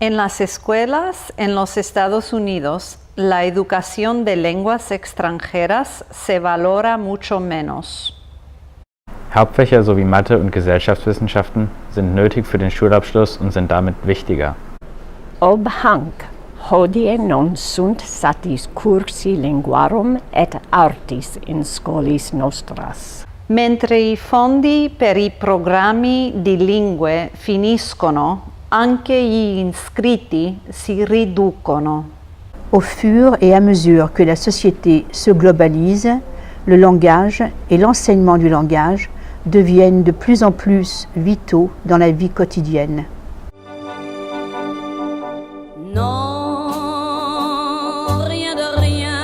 En las escuelas en los Estados Unidos, la educación de lenguas extranjeras se valora mucho menos. Hauptfächer sowie Mathe und Gesellschaftswissenschaften sind nötig für den Schulabschluss und sind damit wichtiger. Ob hanc hodie non sunt satis cursi linguarum et artis in scholis nostras. Mentre i fondi per i programmi di lingue finiscono, anche gli iscritti si riducono. Au fur et à mesure que la société se globalise, le langage et l'enseignement du langage deviennent de plus en plus vitaux dans la vie quotidienne. Non, rien de rien,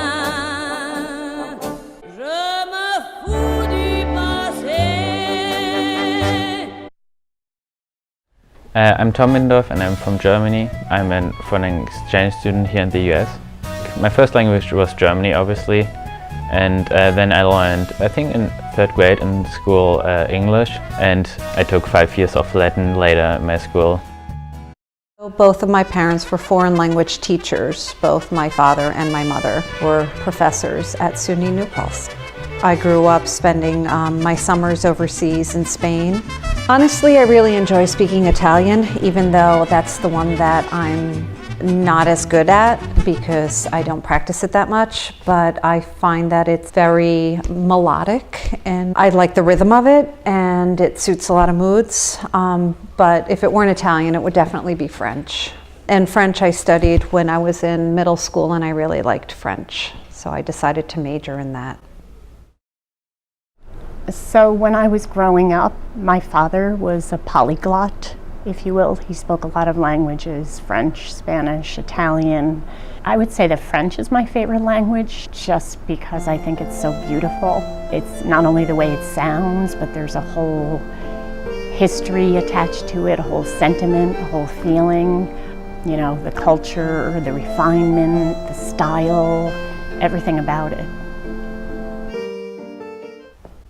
je me fous du passé. I'm Tom Mindorf and I'm from Germany. I'm a foreign exchange student here in the US. My first language was Germany, obviously, and then I learned, I think in 3rd grade in school, English, and I took 5 years of Latin later in my school. Both of my parents were foreign language teachers. Both my father and my mother were professors at SUNY New Paltz. I grew up spending my summers overseas in Spain. Honestly, I really enjoy speaking Italian, even though that's the one that I'm not as good at because I don't practice it that much, but I find that it's very melodic and I like the rhythm of it and it suits a lot of moods. But if it weren't Italian, it would definitely be French. And French I studied when I was in middle school and I really liked French, so I decided to major in that. So when I was growing up, my father was a polyglot, if you will. He spoke a lot of languages, French, Spanish, Italian. I would say that French is my favorite language just because I think it's so beautiful. It's not only the way it sounds, but there's a whole history attached to it, a whole sentiment, a whole feeling. You know, the culture, the refinement, the style, everything about it.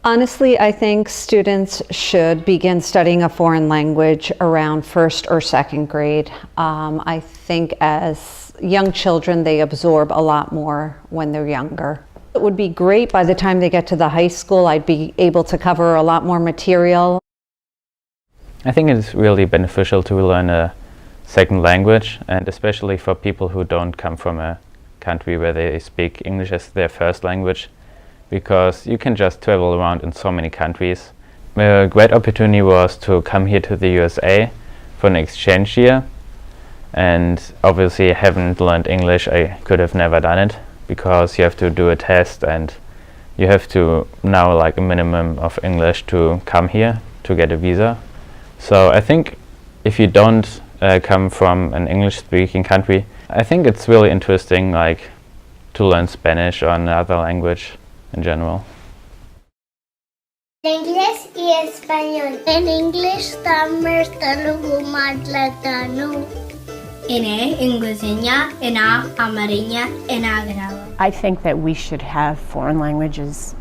Honestly, I think students should begin studying a foreign language around 1st or 2nd grade. I think as young children, they absorb a lot more when they're younger. It would be great by the time they get to the high school, I'd be able to cover a lot more material. I think it's really beneficial to learn a second language, and especially for people who don't come from a country where they speak English as their first language, because you can just travel around in so many countries. A great opportunity was to come here to the USA for an exchange year, and obviously I haven't learned English. I could have never done it because you have to do a test and you have to know like a minimum of English to come here to get a visa. So I think if you don't come from an English-speaking country, I think it's really interesting like to learn Spanish or another language in general. Inglés y español. En inglés también talugu madlatanu. Ini Inggrisnya, ina Amarinya, ina Grava. I think that we should have foreign languages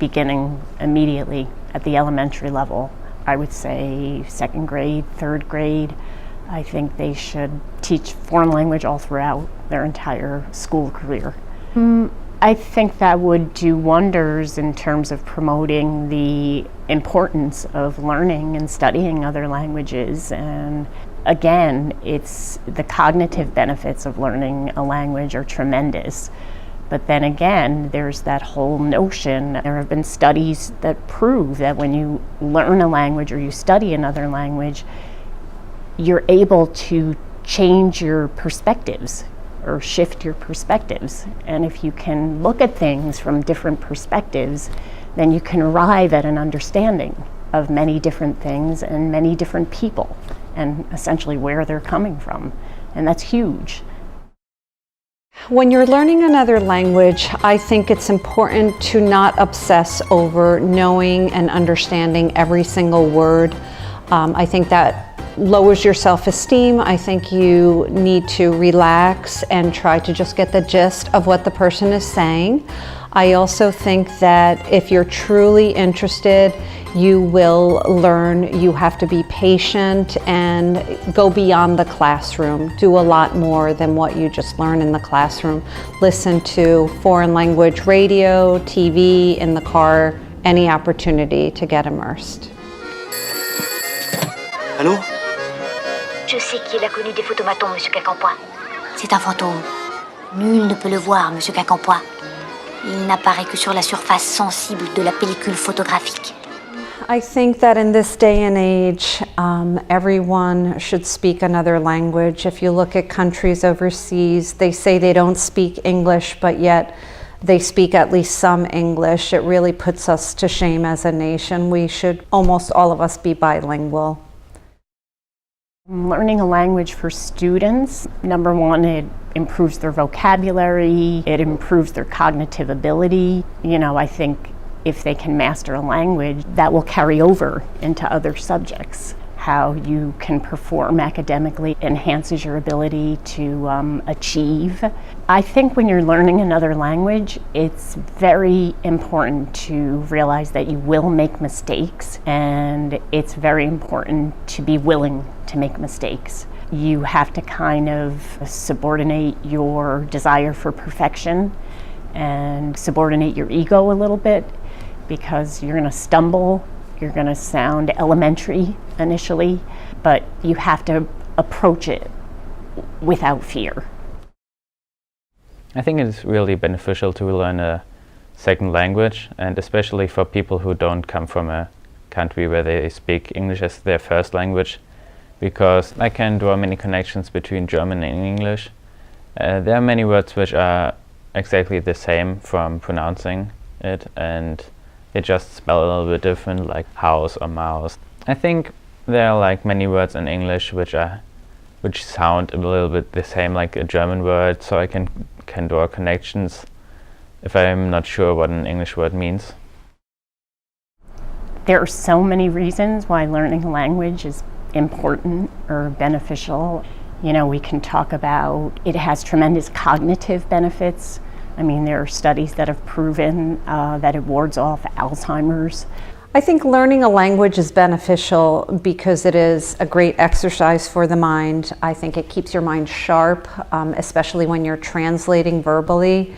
beginning immediately at the elementary level. I would say 2nd grade, 3rd grade. I think they should teach foreign language all throughout their entire school career. I think that would do wonders in terms of promoting the importance of learning and studying other languages. And again, it's the cognitive benefits of learning a language are tremendous. But then again, there's that whole notion. There have been studies that prove that when you learn a language or you study another language, you're able to change your perspectives or shift your perspectives. And if you can look at things from different perspectives, then you can arrive at an understanding of many different things and many different people and essentially where they're coming from. And that's huge. When you're learning another language, I think it's important to not obsess over knowing and understanding every single word. I think that lowers your self-esteem. I think you need to relax and try to just get the gist of what the person is saying. I also think that if you're truly interested, you will learn. You have to be patient and go beyond the classroom. Do a lot more than what you just learn in the classroom. Listen to foreign language radio, TV, in the car, any opportunity to get immersed. Allô? Je sais qui est la connue des photomatons, monsieur Quincampoix. C'est un fantôme. Nul ne peut le voir, monsieur Quincampoix. Il n'apparaît que sur la surface sensible de la pellicule photographique. I think that in this day and age, everyone should speak another language. If you look at countries overseas, they say they don't speak English, but yet they speak at least some English. It really puts us to shame as a nation. We should, almost all of us, be bilingual. Learning a language for students, number one, it improves their vocabulary, it improves their cognitive ability. You know, I think if they can master a language, that will carry over into other subjects. How you can perform academically enhances your ability to achieve. I think when you're learning another language, it's very important to realize that you will make mistakes, and it's very important to be willing to make mistakes. You have to kind of subordinate your desire for perfection and subordinate your ego a little bit, because you're going to stumble. You're going to sound elementary initially, but you have to approach it without fear. I think it's really beneficial to learn a second language, and especially for people who don't come from a country where they speak English as their first language, because I can draw many connections between German and English. There are many words which are exactly the same from pronouncing it, and they just spell a little bit different, like house or mouse. I think there are like many words in English which sound a little bit the same like a German word, so I can draw connections if I'm not sure what an English word means. There are so many reasons why learning a language is important or beneficial. You know, we can talk about it has tremendous cognitive benefits. I mean, there are studies that have proven that it wards off Alzheimer's. I think learning a language is beneficial because it is a great exercise for the mind. I think it keeps your mind sharp, especially when you're translating verbally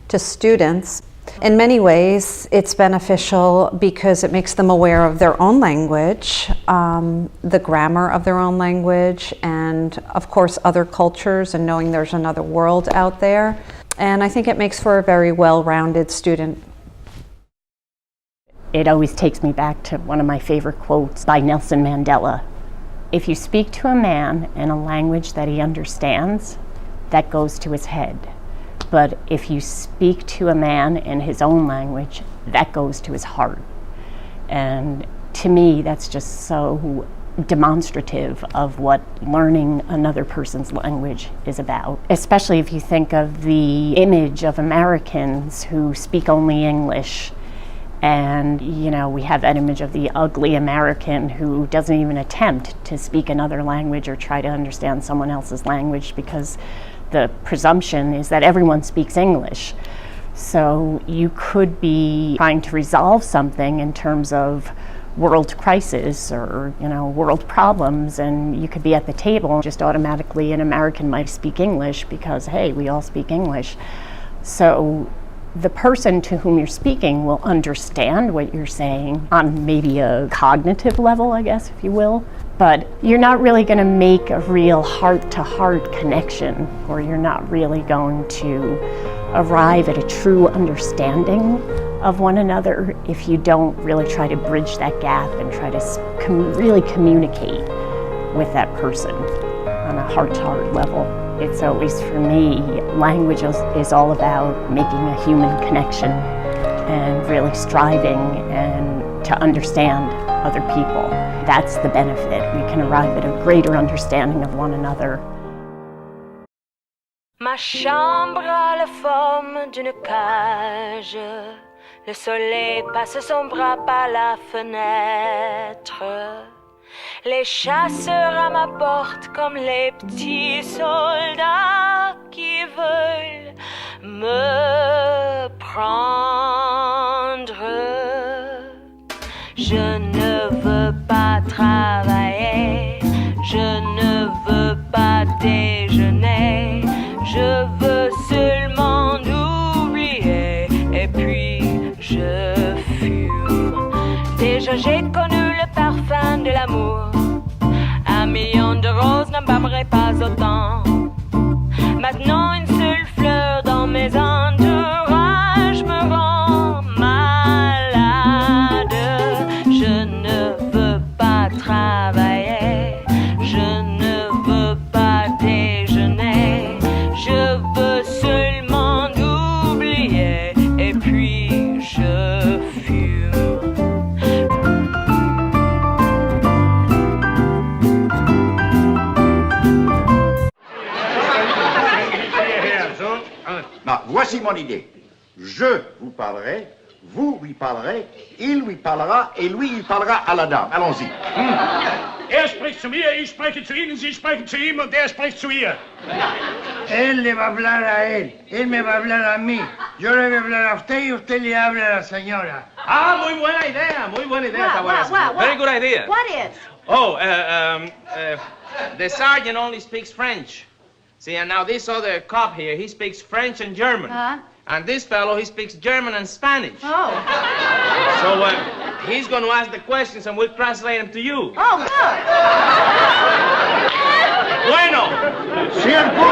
to students. In many ways, it's beneficial because it makes them aware of their own language, the grammar of their own language, and of course other cultures, and knowing there's another world out there. And I think it makes for a very well-rounded student. It always takes me back to one of my favorite quotes by Nelson Mandela. If you speak to a man in a language that he understands, that goes to his head. But if you speak to a man in his own language, that goes to his heart. And to me, that's just so demonstrative of what learning another person's language is about. Especially if you think of the image of Americans who speak only English. And, you know, we have that image of the ugly American who doesn't even attempt to speak another language or try to understand someone else's language, because the presumption is that everyone speaks English. So you could be trying to resolve something in terms of world crisis or, you know, world problems, and you could be at the table and just automatically an American might speak English because, hey, we all speak English. So the person to whom you're speaking will understand what you're saying on maybe a cognitive level, I guess, if you will, but you're not really going to make a real heart-to-heart connection, or you're not really going to arrive at a true understanding of one another if you don't really try to bridge that gap and try to really communicate with that person on a heart-to-heart level. It's always, for me, language is all about making a human connection and really striving and to understand other people. That's the benefit. We can arrive at a greater understanding of one another. Ma chambre a la forme d'une cage. Le soleil passe son bras par la fenêtre. Les chasseurs à ma porte comme les petits soldats qui veulent me prendre. comprendre. Je ne veux pas travailler, je ne veux pas déjeuner, je veux seulement oublier et puis je fume. Déjà j'ai connu le parfum de l'amour, 1 million de roses n'embâmerait pas autant. Maintenant une seule fleur dans mes entourages me rend malade. Je ne veux pas travailler, je ne veux pas déjeuner, je veux seulement oublier et puis je fume. Non, voici mon idée. Je vous parlerai, vous lui parlerez, il lui parlera et lui il parlera à la dame. Allons-y. Er spricht zu mir, ich spreche zu Ihnen, Sie sprechen zu ihm und er spricht zu ihr. Él le va a hablar a él me va a hablar a mí. Yo le voy a hablar a usted y usted le habla a la señora. Ah, muy buena idea, Tabarés. Very good idea. What is? Oh, the sergeant only speaks French. See, and now this other cop here, he speaks French and German. And this fellow, he speaks German and Spanish. Oh. So he's going to ask the questions and we'll translate them to you. Oh, good. Bueno. Cierto.